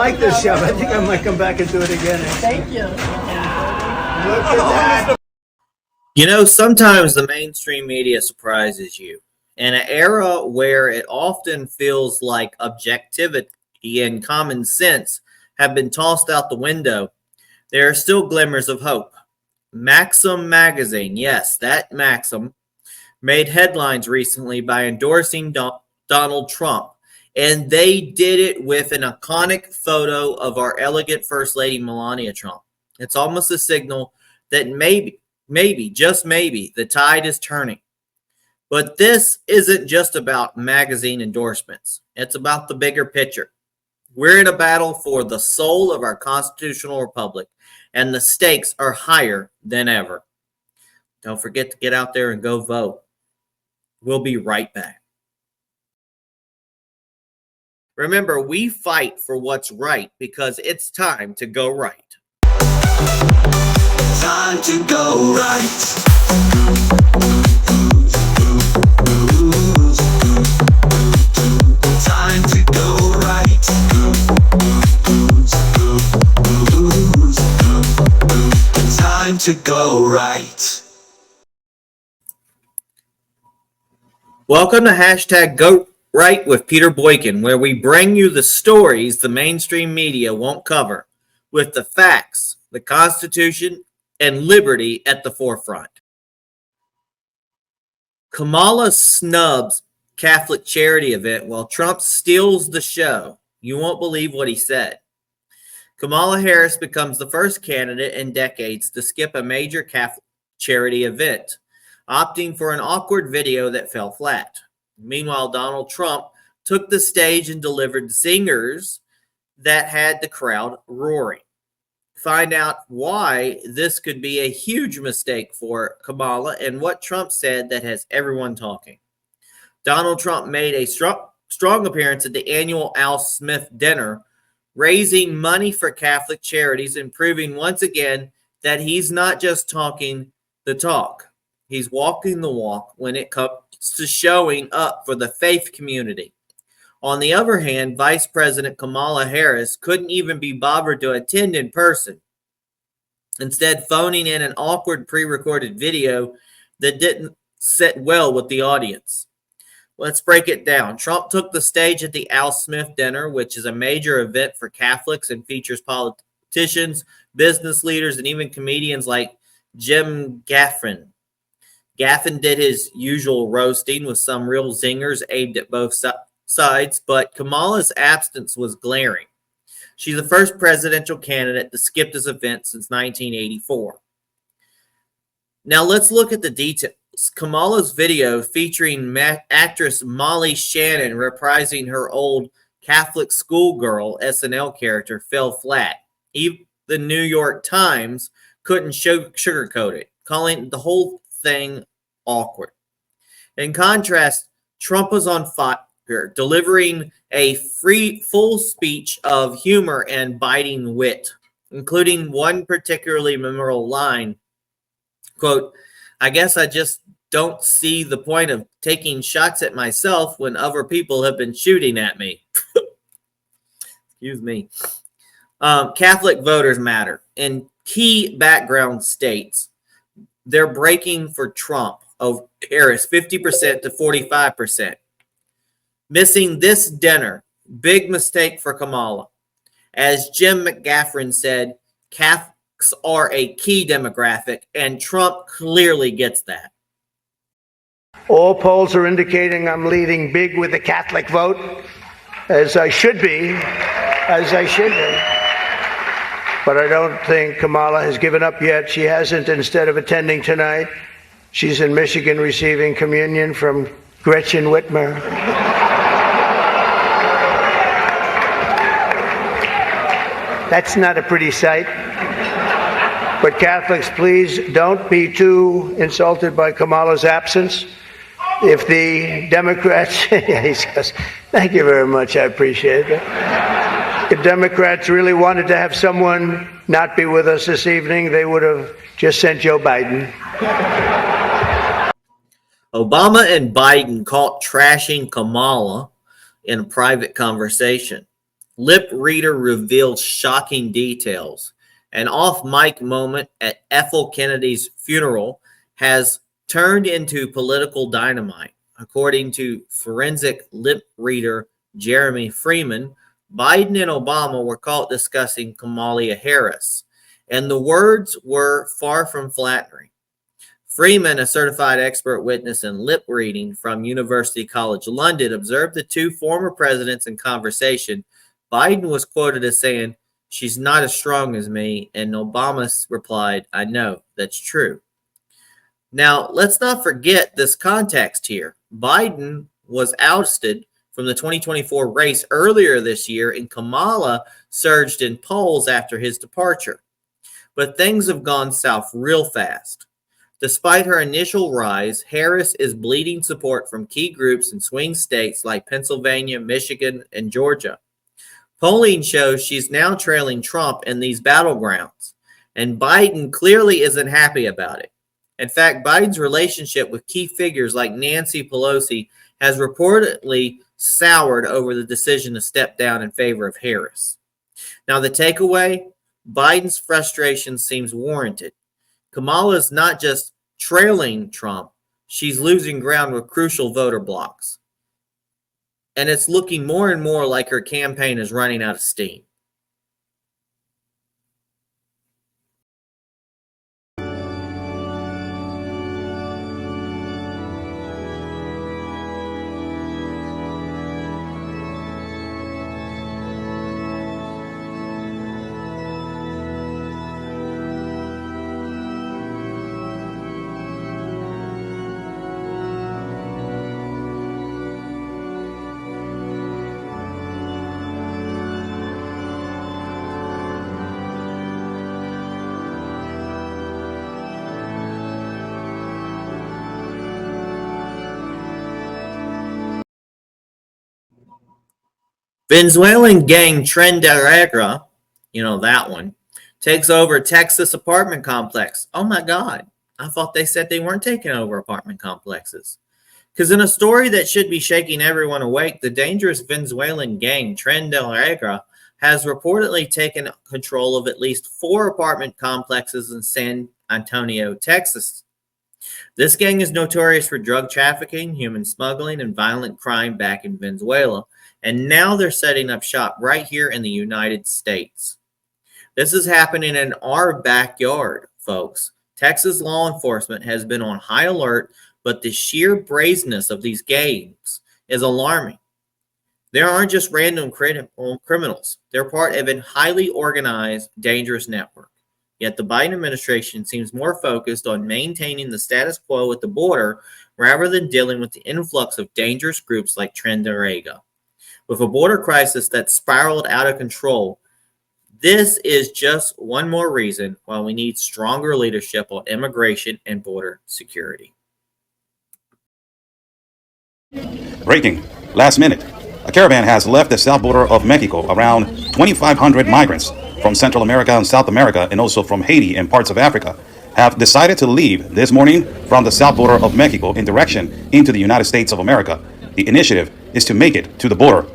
like this show. I think I might come back and do it again. Thank you. Look at that. You know, sometimes the mainstream media surprises you. In an era where it often feels like objectivity and common sense have been tossed out the window, there are still glimmers of hope. Maxim magazine, yes, that Maxim, made headlines recently by endorsing Donald Trump. And they did it with an iconic photo of our elegant First Lady Melania Trump. It's almost a signal that maybe, just maybe, the tide is turning. But this isn't just about magazine endorsements. It's about the bigger picture. We're in a battle for the soul of our constitutional republic, and the stakes are higher than ever. Don't forget to get out there and go vote. We'll be right back. Remember, we fight for what's right because it's time to go right. Time to go right. Time to go right. Time to go right. Welcome to Hashtag Go Right with Peter Boykin, where we bring you the stories the mainstream media won't cover, with the facts, the Constitution, and liberty at the forefront. Kamala snubs Catholic charity event while Trump steals the show. You won't believe what he said. Kamala Harris becomes the first candidate in decades to skip a major Catholic charity event, opting for an awkward video that fell flat. Meanwhile, Donald Trump took the stage and delivered singers that had the crowd roaring. Find out why this could be a huge mistake for Kamala and what Trump said that has everyone talking. Donald Trump made a strong appearance at the annual Al Smith dinner, raising money for Catholic charities and proving once again that he's not just talking the talk. He's walking the walk when it comes to showing up for the faith community. On the other hand, Vice President Kamala Harris couldn't even be bothered to attend in person, instead phoning in an awkward pre-recorded video that didn't sit well with the audience. Let's break it down. Trump took the stage at the Al Smith dinner, which is a major event for Catholics and features politicians, business leaders, and even comedians like Jim Gaffigan. Gaffigan did his usual roasting with some real zingers aimed at both sides, but Kamala's absence was glaring. She's the first presidential candidate to skip this event since 1984. Now let's look at the details. Kamala's video featuring actress Molly Shannon reprising her old Catholic schoolgirl SNL character fell flat. Even the New York Times couldn't sugarcoat it, calling the whole thing awkward. In contrast, Trump was on fire, delivering a full speech of humor and biting wit, including one particularly memorable line, quote, "I guess I just don't see the point of taking shots at myself when other people have been shooting at me." Excuse me. Catholic voters matter. In key background states, they're breaking for Trump of Harris 50% to 45%. Missing this dinner, big mistake for Kamala. As Jim McGaffin said, Catholics are a key demographic, and Trump clearly gets that. All polls are indicating I'm leading big with the Catholic vote, as I should be. But I don't think Kamala has given up yet. She hasn't. Instead of attending tonight, she's in Michigan receiving communion from Gretchen Whitmer. That's not a pretty sight. But Catholics, please don't be too insulted by Kamala's absence. If the Democrats, he says, thank you very much, I appreciate it. If Democrats really wanted to have someone not be with us this evening, they would have just sent Joe Biden. Obama and Biden caught trashing Kamala in a private conversation. Lip reader reveals shocking details. An off-mic moment at Ethel Kennedy's funeral has turned into political dynamite. According to forensic lip reader Jeremy Freeman, Biden and Obama were caught discussing Kamala Harris, and the words were far from flattering. Freeman, a certified expert witness in lip reading from University College London, observed the two former presidents in conversation. Biden was quoted as saying, "She's not as strong as me," and Obama replied, "I know, that's true." Now, let's not forget this context here. Biden was ousted from the 2024 race earlier this year, and Kamala surged in polls after his departure. But things have gone south real fast. Despite her initial rise, Harris is bleeding support from key groups in swing states like Pennsylvania, Michigan, and Georgia. Polling shows she's now trailing Trump in these battlegrounds, and Biden clearly isn't happy about it. In fact, Biden's relationship with key figures like Nancy Pelosi has reportedly soured over the decision to step down in favor of Harris. Now, the takeaway, Biden's frustration seems warranted. Kamala is not just trailing Trump, she's losing ground with crucial voter blocks. And it's looking more and more like her campaign is running out of steam. Venezuelan gang Tren de Aragua, you know that one, takes over Texas apartment complex. Oh my God. I thought they said they weren't taking over apartment complexes. Because in a story that should be shaking everyone awake, the dangerous Venezuelan gang Tren de Aragua has reportedly taken control of at least 4 apartment complexes in San Antonio, Texas. This gang is notorious for drug trafficking, human smuggling, and violent crime back in Venezuela. And now they're setting up shop right here in the United States. This is happening in our backyard, folks. Texas law enforcement has been on high alert, but the sheer brazenness of these gangs is alarming. They aren't just random criminals. They're part of a highly organized, dangerous network. Yet the Biden administration seems more focused on maintaining the status quo at the border rather than dealing with the influx of dangerous groups like Tren de Aragua. With a border crisis that spiraled out of control, this is just one more reason why we need stronger leadership on immigration and border security. Breaking, last minute. A caravan has left the south border of Mexico. Around 2,500 migrants from Central America and South America, and also from Haiti and parts of Africa, have decided to leave this morning from the south border of Mexico in direction into the United States of America. The initiative is to make it to the border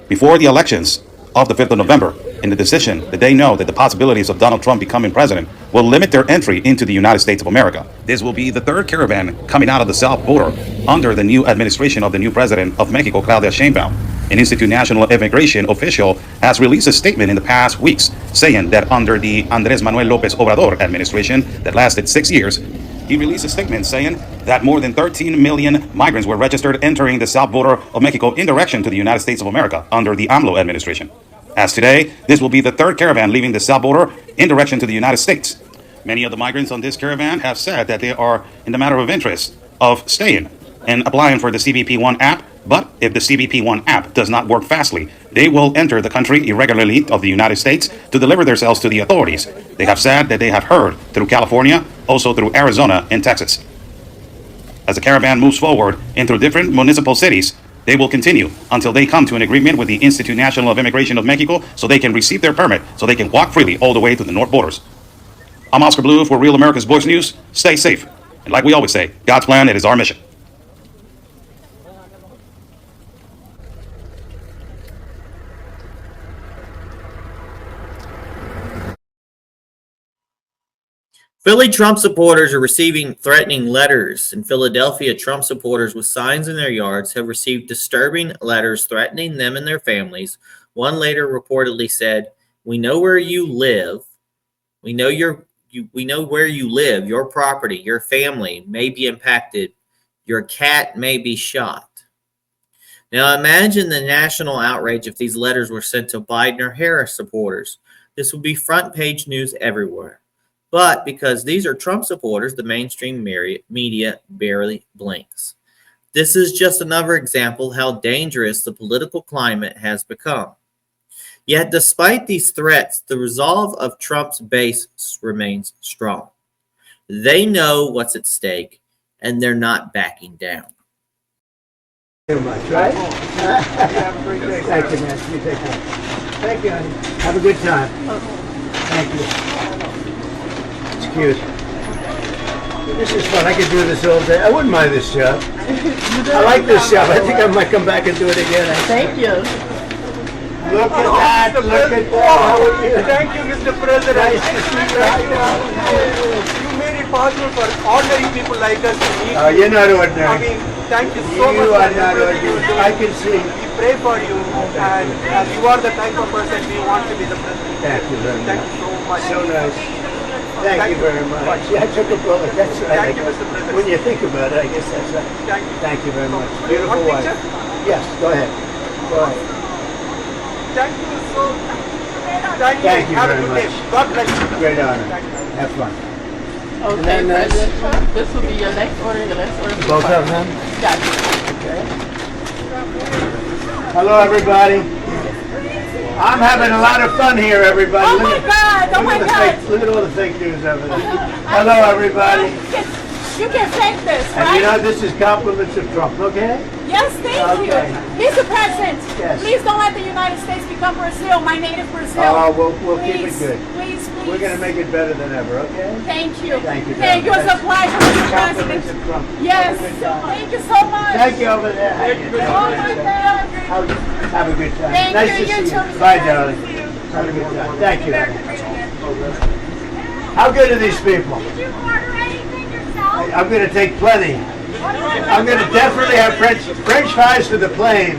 before the elections of the 5th of November. In the decision that they know that the possibilities of Donald Trump becoming president will limit their entry into the United States of America. This will be the third caravan coming out of the south border under the new administration of the new president of Mexico, Claudia Sheinbaum. An Institute National Immigration official has released a statement in the past weeks saying that under the Andrés Manuel López Obrador administration that lasted 6 years, he released a statement saying that more than 13 million migrants were registered entering the south border of Mexico in direction to the United States of America under the AMLO administration. As today, this will be the third caravan leaving the south border in direction to the United States. Many of the migrants on this caravan have said that they are in the matter of interest of staying and applying for the CBP-1 app, but if the CBP-1 app does not work fastly, they will enter the country irregularly of the United States to deliver themselves to the authorities. They have said that they have heard through California, also through Arizona and Texas. As the caravan moves forward into different municipal cities, they will continue until they come to an agreement with the Institute National of Immigration of Mexico so they can receive their permit, so they can walk freely all the way to the north borders. I'm Oscar Blue for Real America's Voice News. Stay safe. And like we always say, God's plan, it is our mission. Philly Trump supporters are receiving threatening letters. In Philadelphia, Trump supporters with signs in their yards have received disturbing letters threatening them and their families. One later reportedly said, "We know where you live. We know we know where you live. Your property, your family may be impacted. Your cat may be shot." Now imagine the national outrage if these letters were sent to Biden or Harris supporters. This would be front page news everywhere. But because these are Trump supporters, the mainstream media barely blinks. This is just another example of how dangerous the political climate has become. Yet, despite these threats, the resolve of Trump's base remains strong. They know what's at stake, and they're not backing down. Too much, right? Thank you, man. You take care. Thank you, honey. Have a good time. Thank you. It's cute. This is fun. I could do this all day. I wouldn't mind this job. I like this job. I think I might come back and do it again. Thank you. Look at that. Look at that. How are you? Thank you, Mr. President. Nice to see you. You made it possible for ordinary people like us to meet you. You're not I ordinary. mean, thank you so much You for are not everything you ordinary. do. I can see. We pray for you, and you are the type of person we want to be the president. Thank you very Thank much. you so much. So nice. Thank you very much. Yeah, I took a bullet. That's right. Thank you, Mr. President. When you think about it, I guess that's right. Thank you. Thank you very much. One Beautiful wife. picture? Yes, go ahead. Go ahead. Thank you so much. Thank you Have very a good much. day. God bless you. Great honor. Thank you. Have fun. Okay, then, President Trump, this will be your next order, the next order. Both of them? Got you. Okay. Hello, everybody. I'm having a lot of fun here, everybody. Oh my God! Oh my God! Look at all the fake news over there. Hello, everybody. You can fake this, And you know, right? this is compliments of Trump, okay? Yes, thank you. Okay. Mr. President, Yes. please don't let the United States become Brazil, my native Brazil. Oh, we'll keep it Please, good. please, please. We're going to make it better than ever, okay? Thank you. Thank you, Thank you. It's a pleasure, Mr. Compliments President. of Trump. Yes. Have a good time. Thank you so much. Thank you over there. Oh my God. Have a good time. Thank Nice you. to You see too, you. Mr. Bye, President. darling. Have a good time. Thank you. How good are these people? Did you order anything yourself? I'm going to take plenty. I'm going to definitely have French fries for the plane.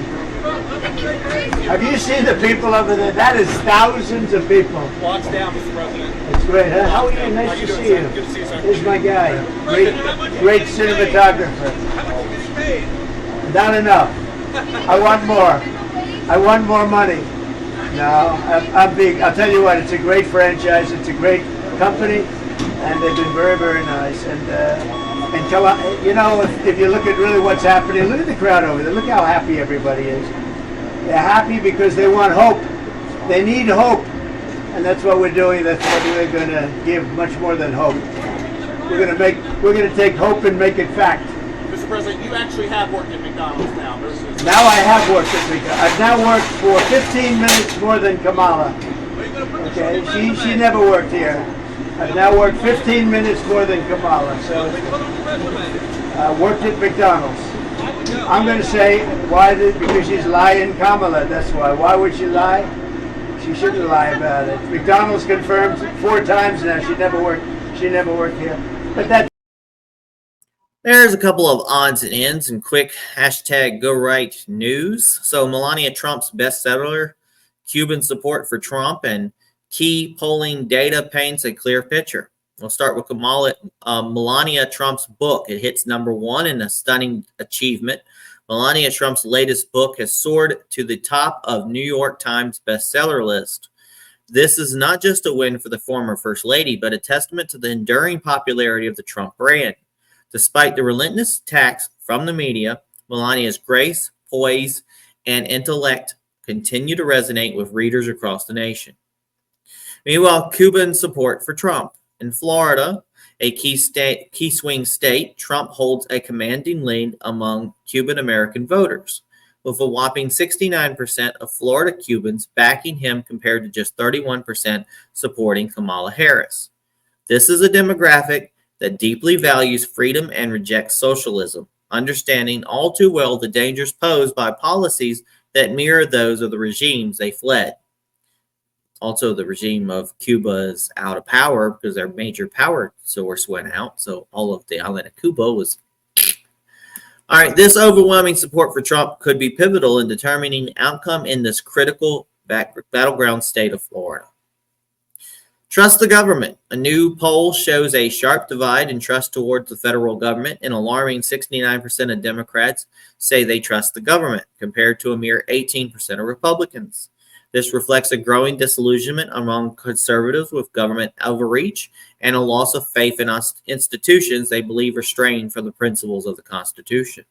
Have you seen the people over there? That is thousands of people. Watch down, Mr. President. It's great, huh? How are you? Nice to see you. Good to see you, sir. Here's my guy. Great cinematographer. Not enough. I want more. I want more money. No, I'm big. I'll tell you what, it's a great franchise. It's a great company, and they've been very, very nice. And you know, if you look at really what's happening, look at the crowd over there. Look how happy everybody is. They're happy because they want hope. They need hope, and that's what we're doing. That's what we're going to give, much more than hope. We're going to take hope and make it fact. Mr. President, you actually have worked at McDonald's now versus... Now I have worked at McDonald's. I've now worked for 15 minutes more than Kamala. Okay, she never worked here. I've now worked 15 minutes more than Kamala. So worked at McDonald's. I'm going to say because she's lying, Kamala. That's why. Why would she lie? She shouldn't lie about it. McDonald's confirmed 4 times now. She never worked here. But that. There's a couple of odds and ends and quick hashtag go right news. So Melania Trump's bestseller, Cuban support for Trump, and key polling data paints a clear picture. We'll start with Melania Trump's book. It hits #1 in a stunning achievement. Melania Trump's latest book has soared to the top of New York Times bestseller list. This is not just a win for the former First Lady, but a testament to the enduring popularity of the Trump brand. Despite the relentless attacks from the media, Melania's grace, poise, and intellect continue to resonate with readers across the nation. Meanwhile, Cuban support for Trump. In Florida, a key swing state, Trump holds a commanding lead among Cuban American voters, with a whopping 69% of Florida Cubans backing him compared to just 31% supporting Kamala Harris. This is a demographic that deeply values freedom and rejects socialism, understanding all too well the dangers posed by policies that mirror those of the regimes they fled. Also, the regime of Cuba is out of power because their major power source went out. So all of the island of Cuba was. All right, this overwhelming support for Trump could be pivotal in determining outcome in this critical battleground state of Florida. Trust the government. A new poll shows a sharp divide in trust towards the federal government. An alarming 69% of Democrats say they trust the government, compared to a mere 18% of Republicans. This reflects a growing disillusionment among conservatives with government overreach and a loss of faith in institutions they believe are straying from the principles of the Constitution.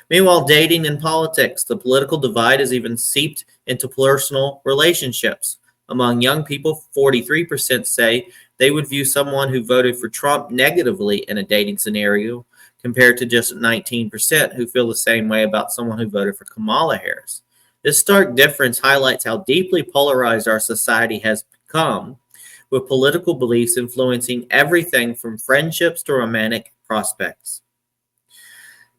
Meanwhile, dating and politics. The political divide has even seeped into personal relationships. Among young people, 43% say they would view someone who voted for Trump negatively in a dating scenario, compared to just 19% who feel the same way about someone who voted for Kamala Harris. This stark difference highlights how deeply polarized our society has become, with political beliefs influencing everything from friendships to romantic prospects.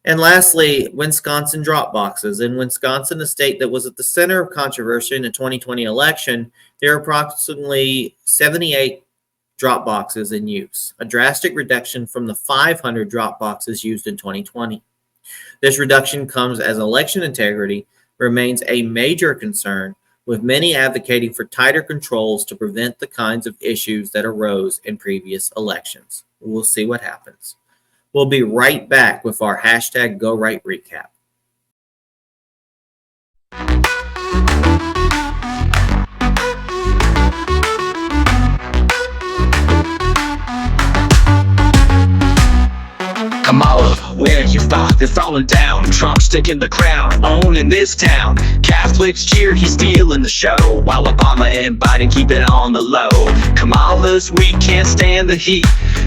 And lastly, Wisconsin drop boxes. In Wisconsin, a state that was at the center of controversy in the 2020 election, there are approximately 78 drop boxes in use, a drastic reduction from the 500 drop boxes used in 2020. This reduction comes as election integrity remains a major concern, with many advocating for tighter controls to prevent the kinds of issues that arose in previous elections. We'll see what happens. We'll be right back with our hashtag Go Right recap. Kamala, where you fought, they're falling down. Trump's taking the crown, owning this town. Catholics cheer, he's stealing the show, while Obama and Biden keep it on the low. Kamala's weak, can't stand the heat.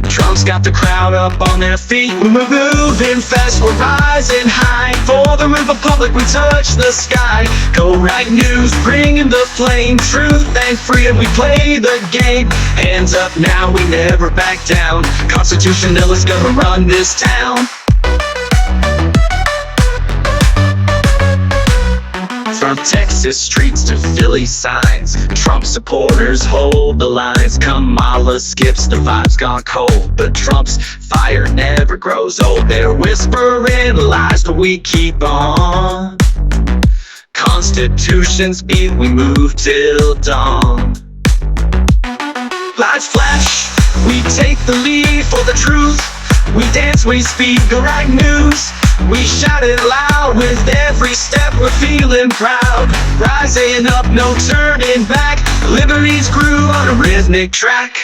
Trump's got the crowd up on their feet. We're moving fast, we're rising high. For the Republic, we touch the sky. Go right news, bringing the flame. Truth and freedom, we play the game. Hands up now, we never back down. Constitutionalists gonna run this town. From Texas streets to Philly signs, Trump supporters hold the lines. Kamala skips, the vibe's gone cold, but Trump's fire never grows old. They're whispering lies, but we keep on. Constitution speed, we move till dawn. Lights flash, we take the lead for the truth. We dance, we speak, go right news. We shout it loud with every step, we're feeling proud. Rising up, no turning back. Liberty's groove on a rhythmic track.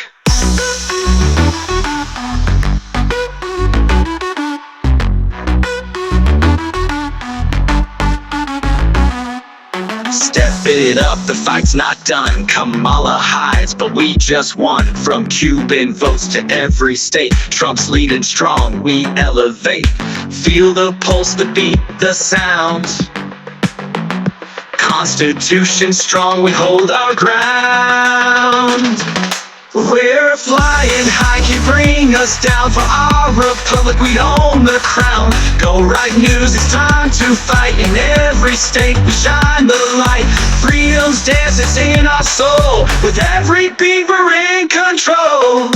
Step it up, the fight's not done. Kamala hides, but we just won. From Cuban votes to every state, Trump's leading strong, we elevate. Feel the pulse, the beat, the sound. Constitution strong, we hold our ground. We're flying high, can't bring us down. For our republic, we own the crown. Go right news, it's time to fight. In every state, we shine the light. Freedom's dance is in our soul. With every beat, we're in control.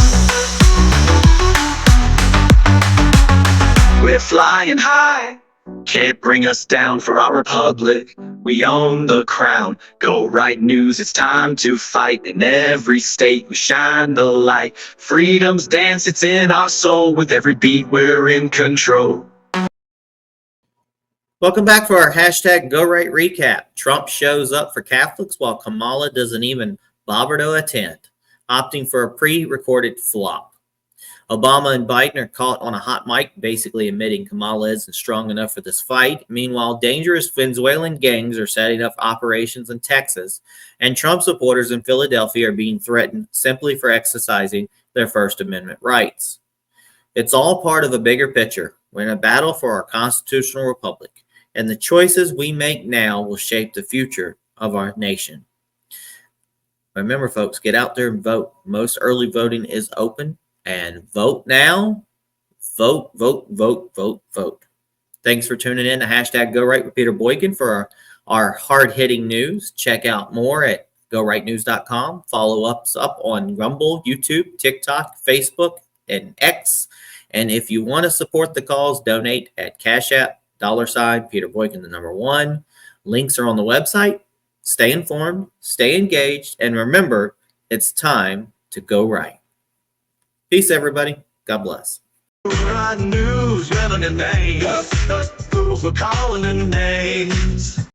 We're flying high, can't bring us down. For our republic, we own the crown. Go right news, it's time to fight. In every state, we shine the light. Freedom's dance, it's in our soul. With every beat, we're in control. Welcome back for our hashtag Go Right recap. Trump shows up for Catholics while Kamala doesn't even bother to attend, opting for a pre-recorded flop. Obama and Biden are caught on a hot mic, basically admitting Kamala isn't strong enough for this fight. Meanwhile, dangerous Venezuelan gangs are setting up operations in Texas, and Trump supporters in Philadelphia are being threatened simply for exercising their First Amendment rights. It's all part of a bigger picture. We're in a battle for our constitutional republic, and the choices we make now will shape the future of our nation. Remember, folks, get out there and vote. Most early voting is open. And vote now. Vote, vote, vote, vote, vote. Thanks for tuning in to hashtag Go Right with Peter Boykin for our hard-hitting news. Check out more at GoRightNews.com. Follow us up on Rumble, YouTube, TikTok, Facebook, and X. And if you want to support the cause, donate at Cash App, $ Peter Boykin, the number 1. Links are on the website. Stay informed, stay engaged, and remember, it's time to go right. Peace, everybody. God bless. Right news, yelling their names. Fools were calling their names.